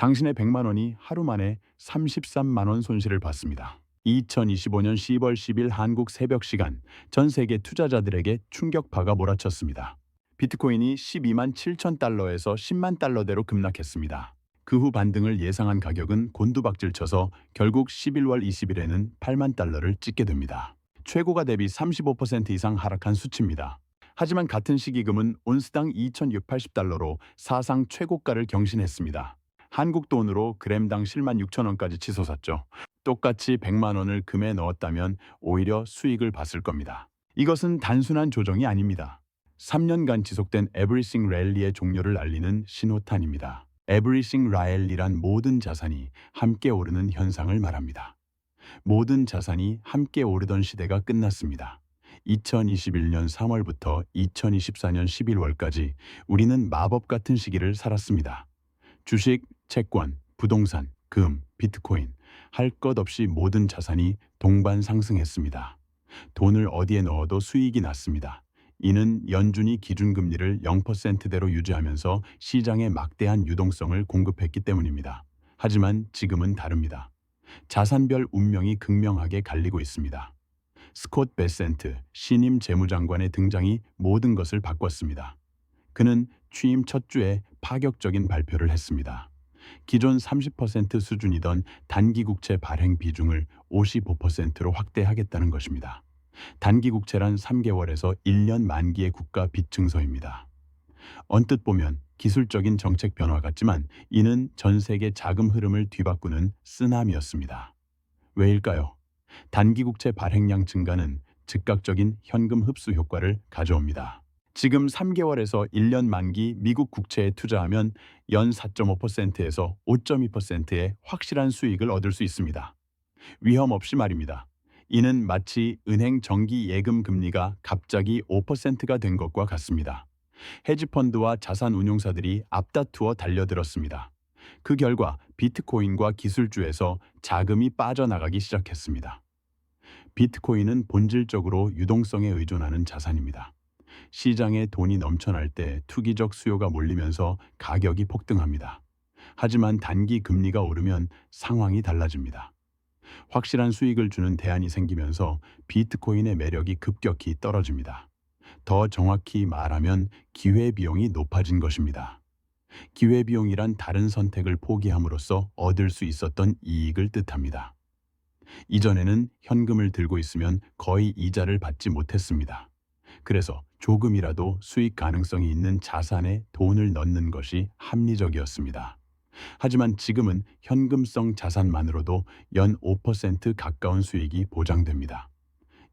당신의 100만 원이 하루 만에 33만 원 손실을 봤습니다. 2025년 10월 10일 한국 새벽 시간 전 세계 투자자들에게 충격파가 몰아쳤습니다. 비트코인이 12만 7천 달러에서 10만 달러대로 급락했습니다. 그 후 반등을 예상한 가격은 곤두박질쳐서 결국 11월 20일에는 8만 달러를 찍게 됩니다. 최고가 대비 35% 이상 하락한 수치입니다. 하지만 같은 시기 금은 온스당 2,680달러로 사상 최고가를 경신했습니다. 한국 돈으로 그램당 7만 6천 원까지 치솟았죠. 똑같이 100만 원을 금에 넣었다면 오히려 수익을 봤을 겁니다. 이것은 단순한 조정이 아닙니다. 3년간 지속된 에브리싱 랠리의 종료를 알리는 신호탄입니다. 에브리싱 랠리란 모든 자산이 함께 오르는 현상을 말합니다. 모든 자산이 함께 오르던 시대가 끝났습니다. 2021년 3월부터 2024년 11월까지 우리는 마법 같은 시기를 살았습니다. 주식, 채권, 부동산, 금, 비트코인, 할 것 없이 모든 자산이 동반 상승했습니다. 돈을 어디에 넣어도 수익이 났습니다. 이는 연준이 기준금리를 0%대로 유지하면서 시장에 막대한 유동성을 공급했기 때문입니다. 하지만 지금은 다릅니다. 자산별 운명이 극명하게 갈리고 있습니다. 스콧 베센트 신임 재무장관의 등장이 모든 것을 바꿨습니다. 그는 취임 첫 주에 파격적인 발표를 했습니다. 기존 30% 수준이던 단기국채 발행 비중을 55%로 확대하겠다는 것입니다. 단기국채란 3개월에서 1년 만기의 국가 빚 증서입니다. 언뜻 보면 기술적인 정책 변화 같지만 이는 전 세계 자금 흐름을 뒤바꾸는 쓰나미였습니다. 왜일까요? 단기국채 발행량 증가는 즉각적인 현금 흡수 효과를 가져옵니다. 지금 3개월에서 1년 만기 미국 국채에 투자하면 연 4.5%에서 5.2%의 확실한 수익을 얻을 수 있습니다. 위험 없이 말입니다. 이는 마치 은행 정기 예금 금리가 갑자기 5%가 된 것과 같습니다. 헤지펀드와 자산운용사들이 앞다투어 달려들었습니다. 그 결과 비트코인과 기술주에서 자금이 빠져나가기 시작했습니다. 비트코인은 본질적으로 유동성에 의존하는 자산입니다. 시장에 돈이 넘쳐날 때 투기적 수요가 몰리면서 가격이 폭등합니다. 하지만 단기 금리가 오르면 상황이 달라집니다. 확실한 수익을 주는 대안이 생기면서 비트코인의 매력이 급격히 떨어집니다. 더 정확히 말하면 기회비용이 높아진 것입니다. 기회비용이란 다른 선택을 포기함으로써 얻을 수 있었던 이익을 뜻합니다. 이전에는 현금을 들고 있으면 거의 이자를 받지 못했습니다. 그래서 조금이라도 수익 가능성이 있는 자산에 돈을 넣는 것이 합리적이었습니다. 하지만 지금은 현금성 자산만으로도 연 5% 가까운 수익이 보장됩니다.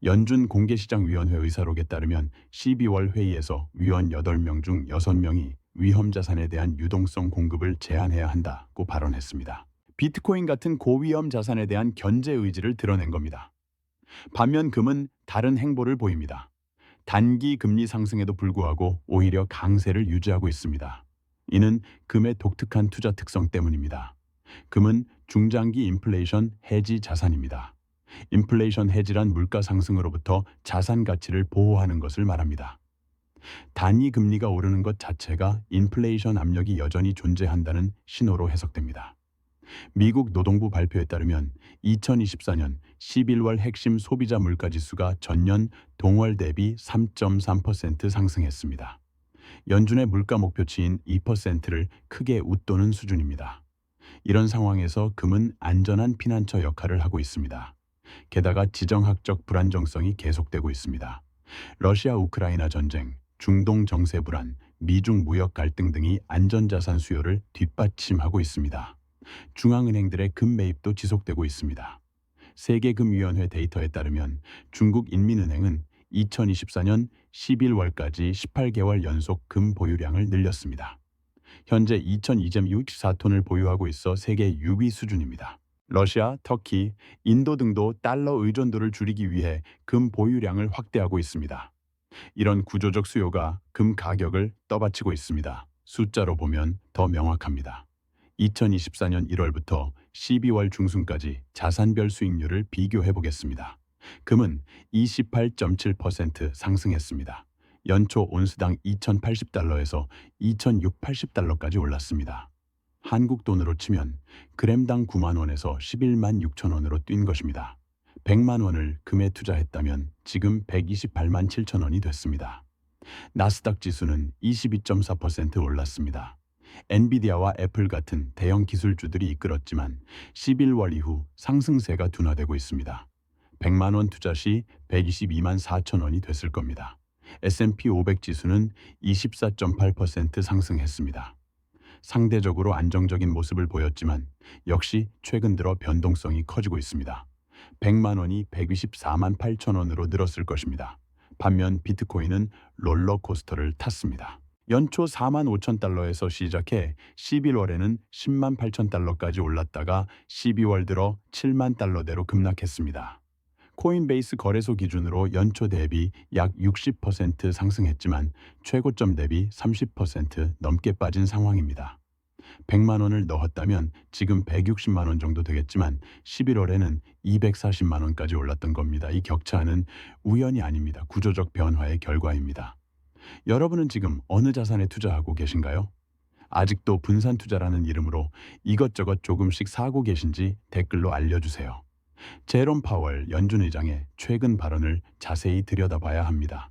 연준 공개시장위원회 의사록에 따르면 12월 회의에서 위원 8명 중 6명이 위험자산에 대한 유동성 공급을 제한해야 한다고 발언했습니다. 비트코인 같은 고위험 자산에 대한 견제 의지를 드러낸 겁니다. 반면 금은 다른 행보를 보입니다. 단기 금리 상승에도 불구하고 오히려 강세를 유지하고 있습니다. 이는 금의 독특한 투자 특성 때문입니다. 금은 중장기 인플레이션 해지 자산입니다. 인플레이션 해지란 물가 상승으로부터 자산 가치를 보호하는 것을 말합니다. 단위 금리가 오르는 것 자체가 인플레이션 압력이 여전히 존재한다는 신호로 해석됩니다. 미국 노동부 발표에 따르면 2024년 11월 핵심 소비자 물가지수가 전년 동월 대비 3.3% 상승했습니다. 연준의 물가 목표치인 2%를 크게 웃도는 수준입니다. 이런 상황에서 금은 안전한 피난처 역할을 하고 있습니다. 게다가 지정학적 불안정성이 계속되고 있습니다. 러시아 우크라이나 전쟁, 중동 정세 불안, 미중 무역 갈등 등이 안전자산 수요를 뒷받침하고 있습니다. 중앙은행들의 금 매입도 지속되고 있습니다. 세계금위원회 데이터에 따르면 중국 인민은행은 2024년 11월까지 18개월 연속 금 보유량을 늘렸습니다. 현재 2,264톤을 보유하고 있어 세계 6위 수준입니다. 러시아, 터키, 인도 등도 달러 의존도를 줄이기 위해 금 보유량을 확대하고 있습니다. 이런 구조적 수요가 금 가격을 떠받치고 있습니다. 숫자로 보면 더 명확합니다. 2024년 1월부터 12월 중순까지 자산별 수익률을 비교해 보겠습니다. 금은 28.7% 상승했습니다. 연초 온스당 2,080달러에서 2,680달러까지 올랐습니다. 한국 돈으로 치면 그램당 9만 원에서 11만 6천 원으로 뛴 것입니다. 100만 원을 금에 투자했다면 지금 128만 7천 원이 됐습니다. 나스닥 지수는 22.4% 올랐습니다. 엔비디아와 애플 같은 대형 기술주들이 이끌었지만 11월 이후 상승세가 둔화되고 있습니다. 100만 원 투자 시 122만 4천 원이 됐을 겁니다. S&P 500 지수는 24.8% 상승했습니다. 상대적으로 안정적인 모습을 보였지만 역시 최근 들어 변동성이 커지고 있습니다. 100만 원이 124만 8천 원으로 늘었을 것입니다. 반면 비트코인은 롤러코스터를 탔습니다. 연초 4만 5천 달러에서 시작해 11월에는 10만 8천 달러까지 올랐다가 12월 들어 7만 달러대로 급락했습니다. 코인베이스 거래소 기준으로 연초 대비 약 60% 상승했지만 최고점 대비 30% 넘게 빠진 상황입니다. 100만 원을 넣었다면 지금 160만 원 정도 되겠지만 11월에는 240만 원까지 올랐던 겁니다. 이 격차는 우연이 아닙니다. 구조적 변화의 결과입니다. 여러분은 지금 어느 자산에 투자하고 계신가요? 아직도 분산 투자라는 이름으로 이것저것 조금씩 사고 계신지 댓글로 알려주세요. 제롬 파월 연준 의장의 최근 발언을 자세히 들여다봐야 합니다.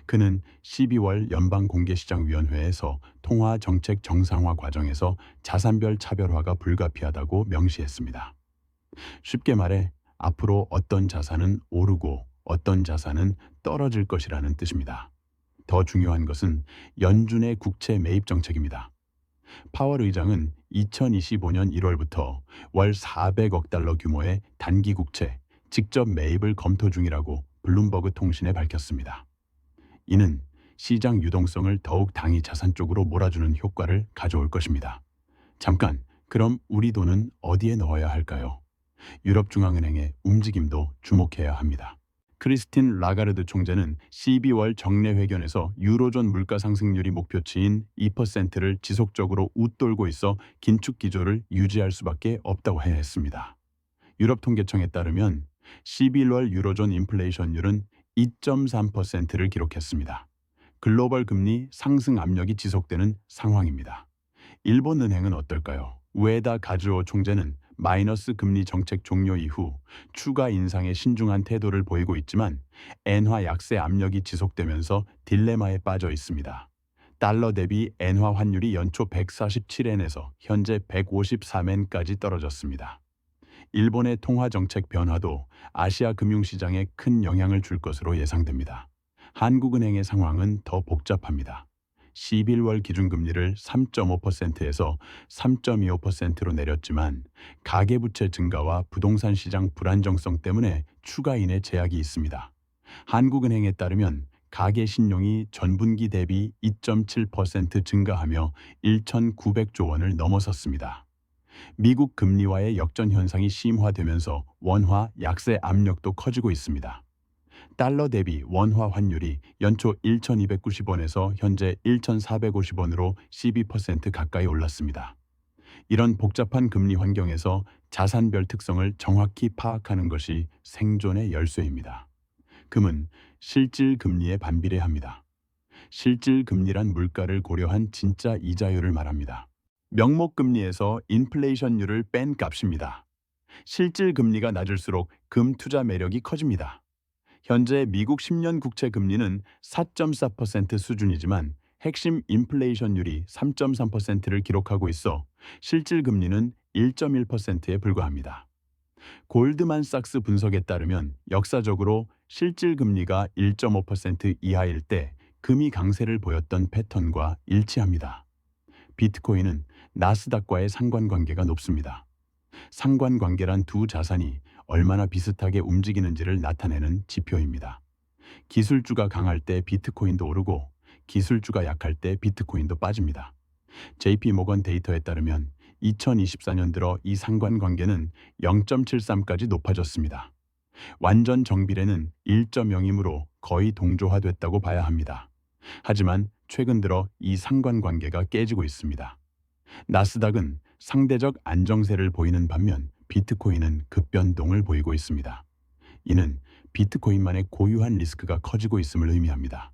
그는 12월 연방공개시장위원회에서 통화 정책 정상화 과정에서 자산별 차별화가 불가피하다고 명시했습니다. 쉽게 말해 앞으로 어떤 자산은 오르고 어떤 자산은 떨어질 것이라는 뜻입니다. 더 중요한 것은 연준의 국채 매입 정책입니다. 파월 의장은 2025년 1월부터 월 400억 달러 규모의 단기 국채 직접 매입을 검토 중이라고 블룸버그 통신에 밝혔습니다. 이는 시장 유동성을 더욱 당이 자산 쪽으로 몰아주는 효과를 가져올 것입니다. 잠깐, 그럼 우리 돈은 어디에 넣어야 할까요? 유럽중앙은행의 움직임도 주목해야 합니다. 크리스틴 라가르드 총재는 12월 정례회견에서 유로존 물가 상승률이 목표치인 2%를 지속적으로 웃돌고 있어 긴축 기조를 유지할 수밖에 없다고 했습니다. 유럽통계청에 따르면 11월 유로존 인플레이션율은 2.3%를 기록했습니다. 글로벌 금리 상승 압력이 지속되는 상황입니다. 일본은행은 어떨까요? 우에다 가즈오 총재는 마이너스 금리 정책 종료 이후 추가 인상에 신중한 태도를 보이고 있지만 엔화 약세 압력이 지속되면서 딜레마에 빠져 있습니다. 달러 대비 엔화 환율이 연초 147엔에서 현재 153엔까지 떨어졌습니다. 일본의 통화 정책 변화도 아시아 금융시장에 큰 영향을 줄 것으로 예상됩니다. 한국은행의 상황은 더 복잡합니다. 11월 기준금리를 3.5%에서 3.25%로 내렸지만 가계부채 증가와 부동산 시장 불안정성 때문에 추가 인하 제약이 있습니다. 한국은행에 따르면 가계 신용이 전분기 대비 2.7% 증가하며 1,900조 원을 넘어섰습니다. 미국 금리와의 역전 현상이 심화되면서 원화 약세 압력도 커지고 있습니다. 달러 대비 원화 환율이 연초 1,290원에서 현재 1,450원으로 12% 가까이 올랐습니다. 이런 복잡한 금리 환경에서 자산별 특성을 정확히 파악하는 것이 생존의 열쇠입니다. 금은 실질 금리에 반비례합니다. 실질 금리란 물가를 고려한 진짜 이자율을 말합니다. 명목 금리에서 인플레이션율을 뺀 값입니다. 실질 금리가 낮을수록 금 투자 매력이 커집니다. 현재 미국 10년 국채 금리는 4.4% 수준이지만 핵심 인플레이션율이 3.3%를 기록하고 있어 실질 금리는 1.1%에 불과합니다. 골드만삭스 분석에 따르면 역사적으로 실질 금리가 1.5% 이하일 때 금이 강세를 보였던 패턴과 일치합니다. 비트코인은 나스닥과의 상관관계가 높습니다. 상관관계란 두 자산이 얼마나 비슷하게 움직이는지를 나타내는 지표입니다. 기술주가 강할 때 비트코인도 오르고 기술주가 약할 때 비트코인도 빠집니다. JP모건 데이터에 따르면 2024년 들어 이 상관관계는 0.73까지 높아졌습니다. 완전 정비례는 1.0이므로 거의 동조화됐다고 봐야 합니다. 하지만 최근 들어 이 상관관계가 깨지고 있습니다. 나스닥은 상대적 안정세를 보이는 반면 비트코인은 급변동을 보이고 있습니다. 이는 비트코인만의 고유한 리스크가 커지고 있음을 의미합니다.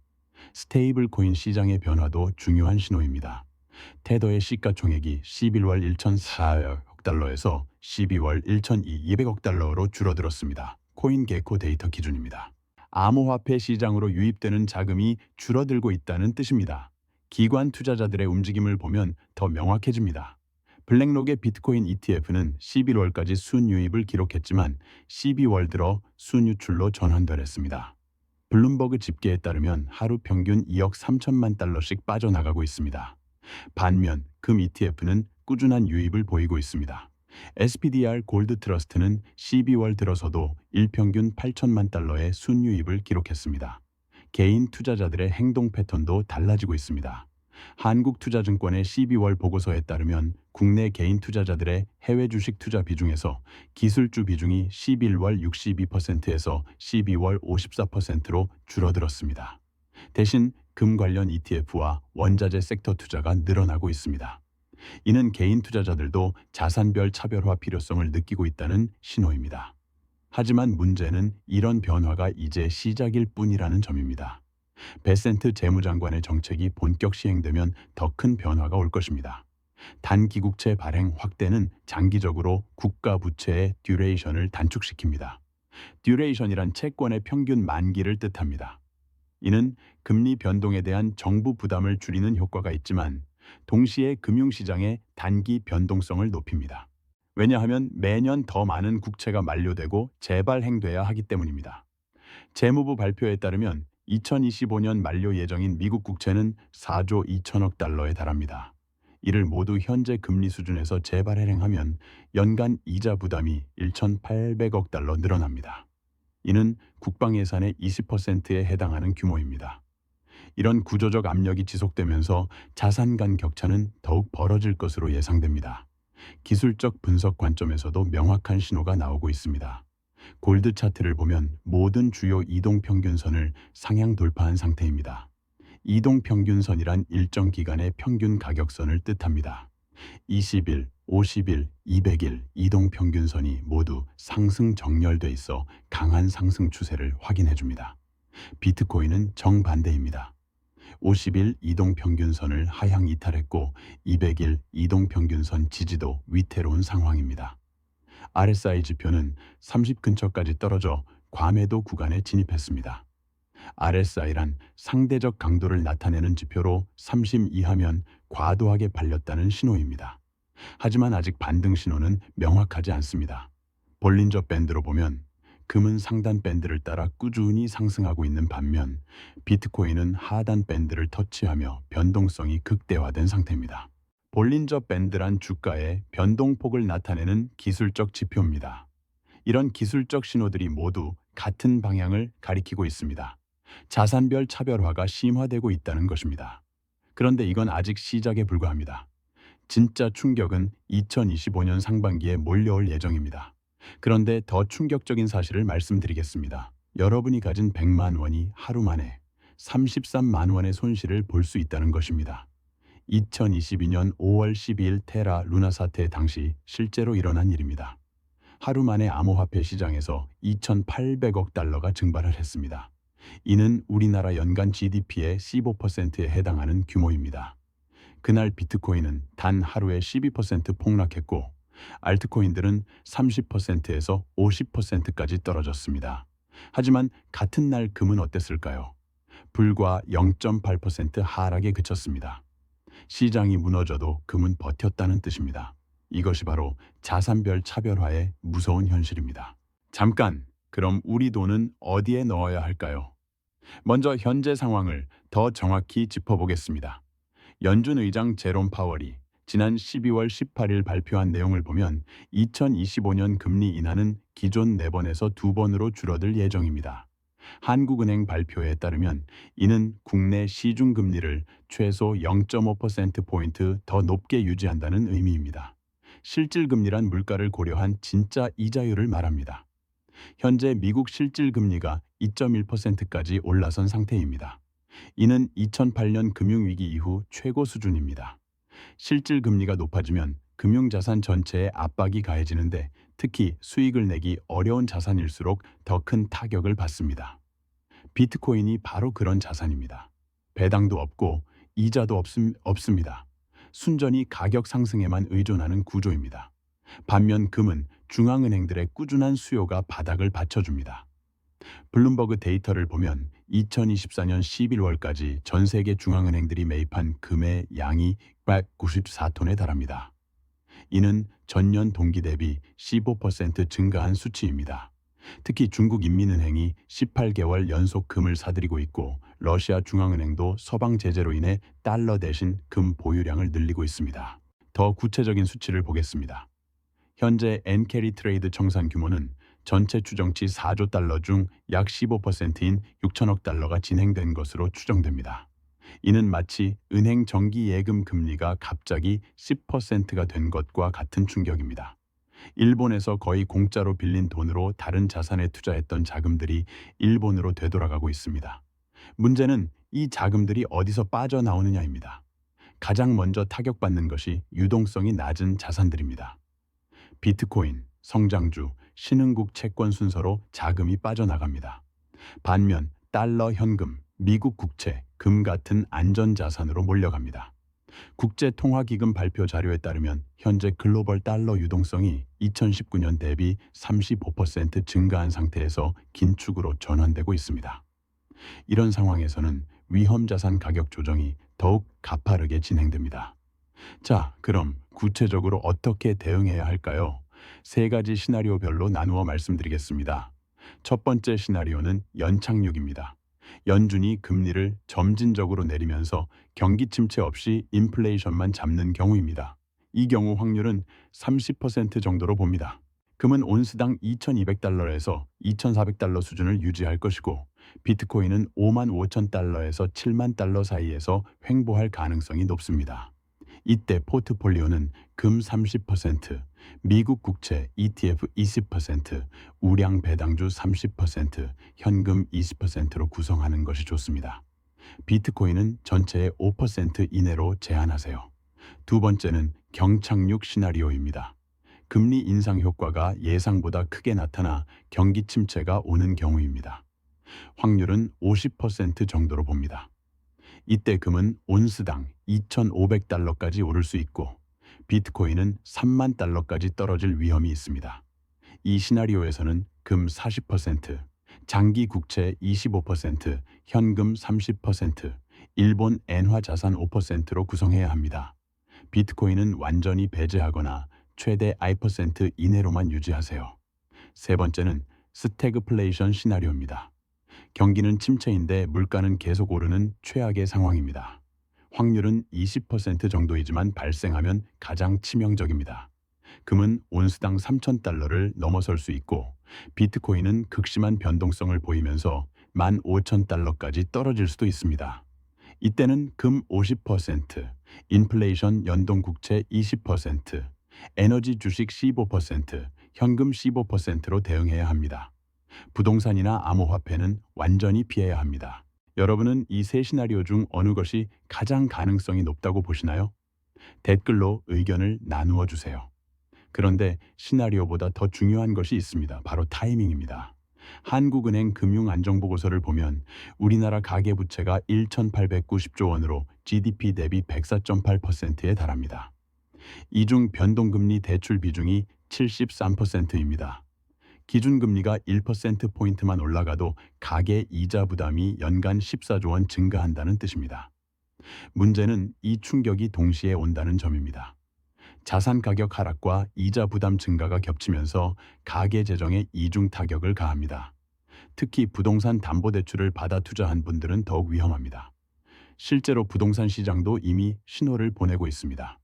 스테이블 코인 시장의 변화도 중요한 신호입니다. 테더의 시가총액이 11월 1,400억 달러에서 12월 1,200억 달러로 줄어들었습니다. 코인게코 데이터 기준입니다. 암호화폐 시장으로 유입되는 자금이 줄어들고 있다는 뜻입니다. 기관 투자자들의 움직임을 보면 더 명확해집니다. 블랙록의 비트코인 ETF는 11월까지 순유입을 기록했지만 12월 들어 순유출로 전환됐습니다. 블룸버그 집계에 따르면 하루 평균 2억 3천만 달러씩 빠져나가고 있습니다. 반면 금 ETF는 꾸준한 유입을 보이고 있습니다. SPDR 골드 트러스트는 12월 들어서도 일평균 8천만 달러의 순유입을 기록했습니다. 개인 투자자들의 행동 패턴도 달라지고 있습니다. 한국투자증권의 12월 보고서에 따르면 국내 개인 투자자들의 해외 주식 투자 비중에서 기술주 비중이 11월 62%에서 12월 54%로 줄어들었습니다. 대신 금 관련 ETF와 원자재 섹터 투자가 늘어나고 있습니다. 이는 개인 투자자들도 자산별 차별화 필요성을 느끼고 있다는 신호입니다. 하지만 문제는 이런 변화가 이제 시작일 뿐이라는 점입니다. 베센트 재무장관의 정책이 본격 시행되면 더 큰 변화가 올 것입니다. 단기국채 발행 확대는 장기적으로 국가 부채의 듀레이션을 단축시킵니다. 듀레이션이란 채권의 평균 만기를 뜻합니다. 이는 금리 변동에 대한 정부 부담을 줄이는 효과가 있지만 동시에 금융시장의 단기 변동성을 높입니다. 왜냐하면 매년 더 많은 국채가 만료되고 재발행돼야 하기 때문입니다. 재무부 발표에 따르면 2025년 만료 예정인 미국 국채는 4조 2천억 달러에 달합니다. 이를 모두 현재 금리 수준에서 재발행하면 연간 이자 부담이 1,800억 달러 늘어납니다. 이는 국방 예산의 20%에 해당하는 규모입니다. 이런 구조적 압력이 지속되면서 자산 간 격차는 더욱 벌어질 것으로 예상됩니다. 기술적 분석 관점에서도 명확한 신호가 나오고 있습니다. 골드 차트를 보면 모든 주요 이동평균선을 상향 돌파한 상태입니다. 이동평균선이란 일정 기간의 평균 가격선을 뜻합니다. 20일, 50일, 200일 이동평균선이 모두 상승 정렬돼 있어 강한 상승 추세를 확인해 줍니다. 비트코인은 정반대입니다. 50일 이동평균선을 하향 이탈했고 200일 이동평균선 지지도 위태로운 상황입니다. RSI 지표는 30 근처까지 떨어져 과매도 구간에 진입했습니다. RSI란 상대적 강도를 나타내는 지표로 30 이하면 과도하게 발렸다는 신호입니다. 하지만 아직 반등 신호는 명확하지 않습니다. 볼린저 밴드로 보면 금은 상단 밴드를 따라 꾸준히 상승하고 있는 반면 비트코인은 하단 밴드를 터치하며 변동성이 극대화된 상태입니다. 볼린저 밴드란 주가의 변동폭을 나타내는 기술적 지표입니다. 이런 기술적 신호들이 모두 같은 방향을 가리키고 있습니다. 자산별 차별화가 심화되고 있다는 것입니다. 그런데 이건 아직 시작에 불과합니다. 진짜 충격은 2025년 상반기에 몰려올 예정입니다. 그런데 더 충격적인 사실을 말씀드리겠습니다. 여러분이 가진 100만 원이 하루 만에 33만 원의 손실을 볼 수 있다는 것입니다. 2022년 5월 12일 테라 루나 사태 당시 실제로 일어난 일입니다. 하루 만에 암호화폐 시장에서 2,800억 달러가 증발을 했습니다. 이는 우리나라 연간 GDP의 15%에 해당하는 규모입니다. 그날 비트코인은 단 하루에 12% 폭락했고 알트코인들은 30%에서 50%까지 떨어졌습니다. 하지만 같은 날 금은 어땠을까요? 불과 0.8% 하락에 그쳤습니다. 시장이 무너져도 금은 버텼다는 뜻입니다. 이것이 바로 자산별 차별화의 무서운 현실입니다. 잠깐, 그럼 우리 돈은 어디에 넣어야 할까요? 먼저 현재 상황을 더 정확히 짚어보겠습니다. 연준 의장 제롬 파월이 지난 12월 18일 발표한 내용을 보면 2025년 금리 인하는 기존 4번에서 2번으로 줄어들 예정입니다. 한국은행 발표에 따르면 이는 국내 시중금리를 최소 0.5%포인트 더 높게 유지한다는 의미입니다. 실질금리란 물가를 고려한 진짜 이자율을 말합니다. 현재 미국 실질금리가 2.1%까지 올라선 상태입니다. 이는 2008년 금융위기 이후 최고 수준입니다. 실질금리가 높아지면 금융자산 전체에 압박이 가해지는데 특히 수익을 내기 어려운 자산일수록 더 큰 타격을 받습니다. 비트코인이 바로 그런 자산입니다. 배당도 없고 이자도 없습니다. 순전히 가격 상승에만 의존하는 구조입니다. 반면 금은 중앙은행들의 꾸준한 수요가 바닥을 받쳐줍니다. 블룸버그 데이터를 보면 2024년 11월까지 전 세계 중앙은행들이 매입한 금의 양이 194톤에 달합니다. 이는 전년 동기 대비 15% 증가한 수치입니다. 특히 중국인민은행이 18개월 연속 금을 사들이고 있고 러시아 중앙은행도 서방 제재로 인해 달러 대신 금 보유량을 늘리고 있습니다. 더 구체적인 수치를 보겠습니다. 현재 엔캐리 트레이드 청산 규모는 전체 추정치 4조 달러 중 약 15%인 6천억 달러가 진행된 것으로 추정됩니다. 이는 마치 은행 정기 예금 금리가 갑자기 10%가 된 것과 같은 충격입니다. 일본에서 거의 공짜로 빌린 돈으로 다른 자산에 투자했던 자금들이 일본으로 되돌아가고 있습니다. 문제는 이 자금들이 어디서 빠져나오느냐입니다. 가장 먼저 타격받는 것이 유동성이 낮은 자산들입니다. 비트코인, 성장주, 신흥국 채권 순서로 자금이 빠져나갑니다. 반면 달러 현금, 미국 국채, 금 같은 안전자산으로 몰려갑니다. 국제통화기금 발표 자료에 따르면 현재 글로벌 달러 유동성이 2019년 대비 35% 증가한 상태에서 긴축으로 전환되고 있습니다. 이런 상황에서는 위험자산 가격 조정이 더욱 가파르게 진행됩니다. 자, 그럼 구체적으로 어떻게 대응해야 할까요? 세 가지 시나리오별로 나누어 말씀드리겠습니다. 첫 번째 시나리오는 연착륙입니다. 연준이 금리를 점진적으로 내리면서 경기 침체 없이 인플레이션만 잡는 경우입니다. 이 경우 확률은 30% 정도로 봅니다. 금은 온스당 2,200달러에서 2,400달러 수준을 유지할 것이고 비트코인은 55,000달러에서 7만 달러 사이에서 횡보할 가능성이 높습니다. 이때 포트폴리오는 금 30%, 미국 국채 ETF 20%, 우량 배당주 30%, 현금 20%로 구성하는 것이 좋습니다. 비트코인은 전체의 5% 이내로 제한하세요. 두 번째는 경착륙 시나리오입니다. 금리 인상 효과가 예상보다 크게 나타나 경기 침체가 오는 경우입니다. 확률은 50% 정도로 봅니다. 이때 금은 온스당 2,500달러까지 오를 수 있고 비트코인은 3만 달러까지 떨어질 위험이 있습니다. 이 시나리오에서는 금 40%, 장기 국채 25%, 현금 30%, 일본 엔화 자산 5%로 구성해야 합니다. 비트코인은 완전히 배제하거나 최대 2% 이내로만 유지하세요. 세 번째는 스태그플레이션 시나리오입니다. 경기는 침체인데 물가는 계속 오르는 최악의 상황입니다. 확률은 20% 정도이지만 발생하면 가장 치명적입니다. 금은 온스당 3,000달러를 넘어설 수 있고 비트코인은 극심한 변동성을 보이면서 15,000달러까지 떨어질 수도 있습니다. 이때는 금 50%, 인플레이션 연동 국채 20%, 에너지 주식 15%, 현금 15%로 대응해야 합니다. 부동산이나 암호화폐는 완전히 피해야 합니다. 여러분은 이 세 시나리오 중 어느 것이 가장 가능성이 높다고 보시나요? 댓글로 의견을 나누어 주세요. 그런데 시나리오보다 더 중요한 것이 있습니다. 바로 타이밍입니다. 한국은행 금융안정보고서를 보면 우리나라 가계부채가 1,890조 원으로 GDP 대비 104.8%에 달합니다. 이 중 변동금리 대출 비중이 73%입니다. 기준금리가 1%포인트만 올라가도 가계 이자 부담이 연간 14조 원 증가한다는 뜻입니다. 문제는 이 충격이 동시에 온다는 점입니다. 자산 가격 하락과 이자 부담 증가가 겹치면서 가계 재정에 이중 타격을 가합니다. 특히 부동산 담보대출을 받아 투자한 분들은 더욱 위험합니다. 실제로 부동산 시장도 이미 신호를 보내고 있습니다.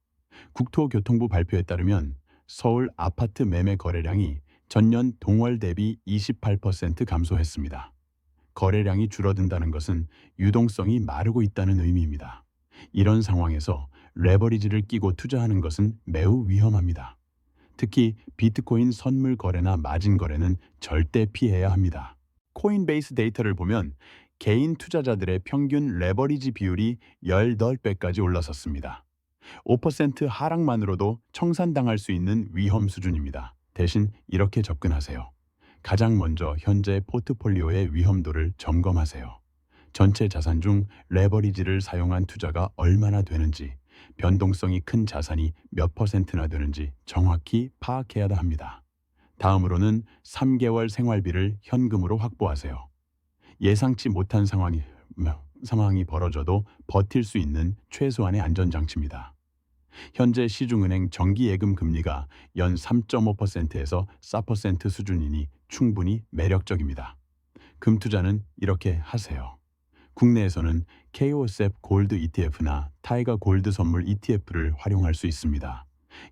국토교통부 발표에 따르면 서울 아파트 매매 거래량이 전년 동월 대비 28% 감소했습니다. 거래량이 줄어든다는 것은 유동성이 마르고 있다는 의미입니다. 이런 상황에서 레버리지를 끼고 투자하는 것은 매우 위험합니다. 특히 비트코인 선물 거래나 마진 거래는 절대 피해야 합니다. 코인베이스 데이터를 보면 개인 투자자들의 평균 레버리지 비율이 18배까지 올라섰습니다. 5% 하락만으로도 청산당할 수 있는 위험 수준입니다. 대신 이렇게 접근하세요. 가장 먼저 현재 포트폴리오의 위험도를 점검하세요. 전체 자산 중 레버리지를 사용한 투자가 얼마나 되는지, 변동성이 큰 자산이 몇 퍼센트나 되는지 정확히 파악해야 합니다. 다음으로는 3개월 생활비를 현금으로 확보하세요. 예상치 못한 상황이 벌어져도 버틸 수 있는 최소한의 안전장치입니다. 현재 시중은행 정기예금 금리가 연 3.5%에서 4% 수준이니 충분히 매력적입니다. 금 투자는 이렇게 하세요. 국내에서는 KOSF 골드 ETF나 타이거 골드 선물 ETF를 활용할 수 있습니다.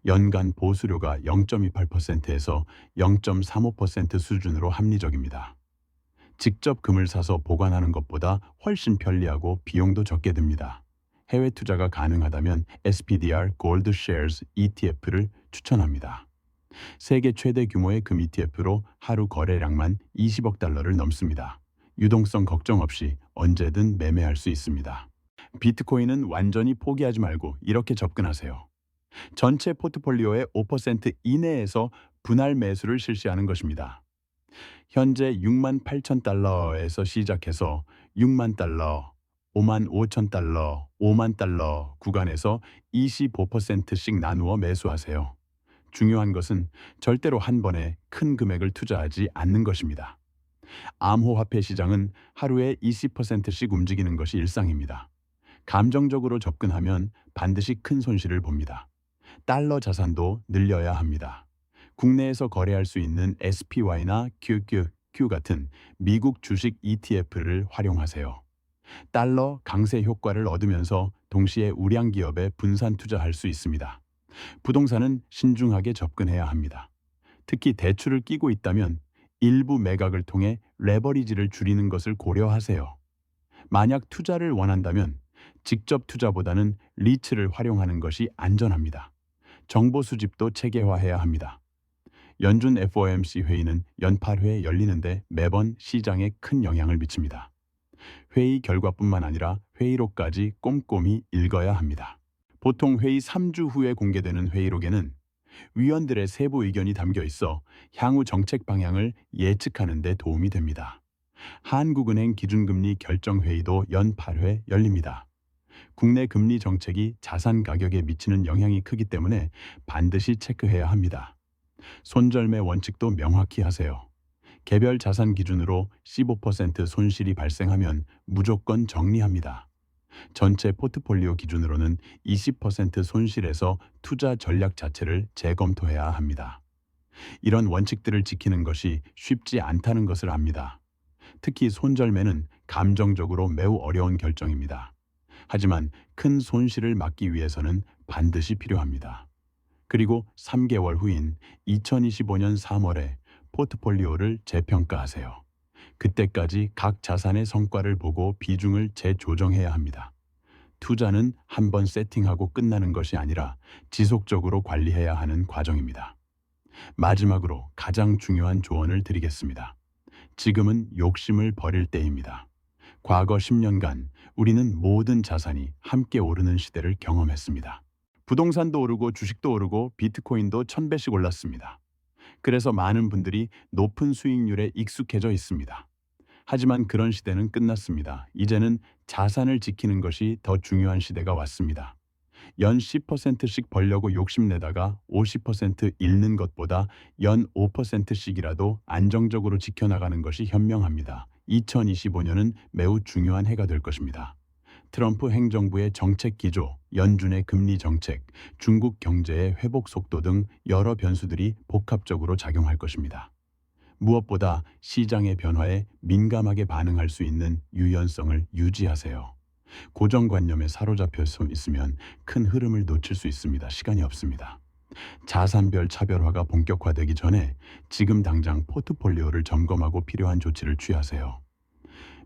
연간 보수료가 0.28%에서 0.35% 수준으로 합리적입니다. 직접 금을 사서 보관하는 것보다 훨씬 편리하고 비용도 적게 듭니다. 해외 투자가 가능하다면 SPDR Gold Shares ETF를 추천합니다. 세계 최대 규모의 금 ETF로 하루 거래량만 20억 달러를 넘습니다. 유동성 걱정 없이 언제든 매매할 수 있습니다. 비트코인은 완전히 포기하지 말고 이렇게 접근하세요. 전체 포트폴리오의 5% 이내에서 분할 매수를 실시하는 것입니다. 현재 6만 8천 달러에서 시작해서 6만 달러, 5만 5천 달러, 5만 달러 구간에서 25%씩 나누어 매수하세요. 중요한 것은 절대로 한 번에 큰 금액을 투자하지 않는 것입니다. 암호화폐 시장은 하루에 20%씩 움직이는 것이 일상입니다. 감정적으로 접근하면 반드시 큰 손실을 봅니다. 달러 자산도 늘려야 합니다. 국내에서 거래할 수 있는 SPY나 QQQ 같은 미국 주식 ETF를 활용하세요. 달러 강세 효과를 얻으면서 동시에 우량 기업에 분산 투자할 수 있습니다. 부동산은 신중하게 접근해야 합니다. 특히 대출을 끼고 있다면 일부 매각을 통해 레버리지를 줄이는 것을 고려하세요. 만약 투자를 원한다면 직접 투자보다는 리츠를 활용하는 것이 안전합니다. 정보 수집도 체계화해야 합니다. 연준 FOMC 회의는 연 8회 열리는데 매번 시장에 큰 영향을 미칩니다. 회의 결과뿐만 아니라 회의록까지 꼼꼼히 읽어야 합니다. 보통 회의 3주 후에 공개되는 회의록에는 위원들의 세부 의견이 담겨 있어 향후 정책 방향을 예측하는 데 도움이 됩니다. 한국은행 기준금리 결정회의도 연 8회 열립니다. 국내 금리 정책이 자산 가격에 미치는 영향이 크기 때문에 반드시 체크해야 합니다. 손절매 원칙도 명확히 하세요. 개별 자산 기준으로 15% 손실이 발생하면 무조건 정리합니다. 전체 포트폴리오 기준으로는 20% 손실에서 투자 전략 자체를 재검토해야 합니다. 이런 원칙들을 지키는 것이 쉽지 않다는 것을 압니다. 특히 손절매는 감정적으로 매우 어려운 결정입니다. 하지만 큰 손실을 막기 위해서는 반드시 필요합니다. 그리고 3개월 후인 2025년 3월에 포트폴리오를 재평가하세요. 그때까지 각 자산의 성과를 보고 비중을 재조정해야 합니다. 투자는 한번 세팅하고 끝나는 것이 아니라 지속적으로 관리해야 하는 과정입니다. 마지막으로 가장 중요한 조언을 드리겠습니다. 지금은 욕심을 버릴 때입니다. 과거 10년간 우리는 모든 자산이 함께 오르는 시대를 경험했습니다. 부동산도 오르고 주식도 오르고 비트코인도 1000배씩 올랐습니다. 그래서 많은 분들이 높은 수익률에 익숙해져 있습니다. 하지만 그런 시대는 끝났습니다. 이제는 자산을 지키는 것이 더 중요한 시대가 왔습니다. 연 10%씩 벌려고 욕심내다가 50% 잃는 것보다 연 5%씩이라도 안정적으로 지켜나가는 것이 현명합니다. 2025년은 매우 중요한 해가 될 것입니다. 트럼프 행정부의 정책 기조, 연준의 금리 정책, 중국 경제의 회복 속도 등 여러 변수들이 복합적으로 작용할 것입니다. 무엇보다 시장의 변화에 민감하게 반응할 수 있는 유연성을 유지하세요. 고정관념에 사로잡혀 있으면 큰 흐름을 놓칠 수 있습니다. 시간이 없습니다. 자산별 차별화가 본격화되기 전에 지금 당장 포트폴리오를 점검하고 필요한 조치를 취하세요.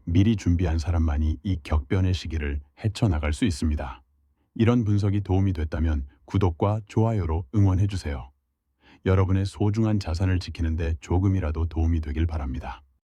미리 준비한 사람만이 이 격변의 시기를 헤쳐나갈 수 있습니다. 이런 분석이 도움이 됐다면 구독과 좋아요로 응원해주세요. 여러분의 소중한 자산을 지키는데 조금이라도 도움이 되길 바랍니다.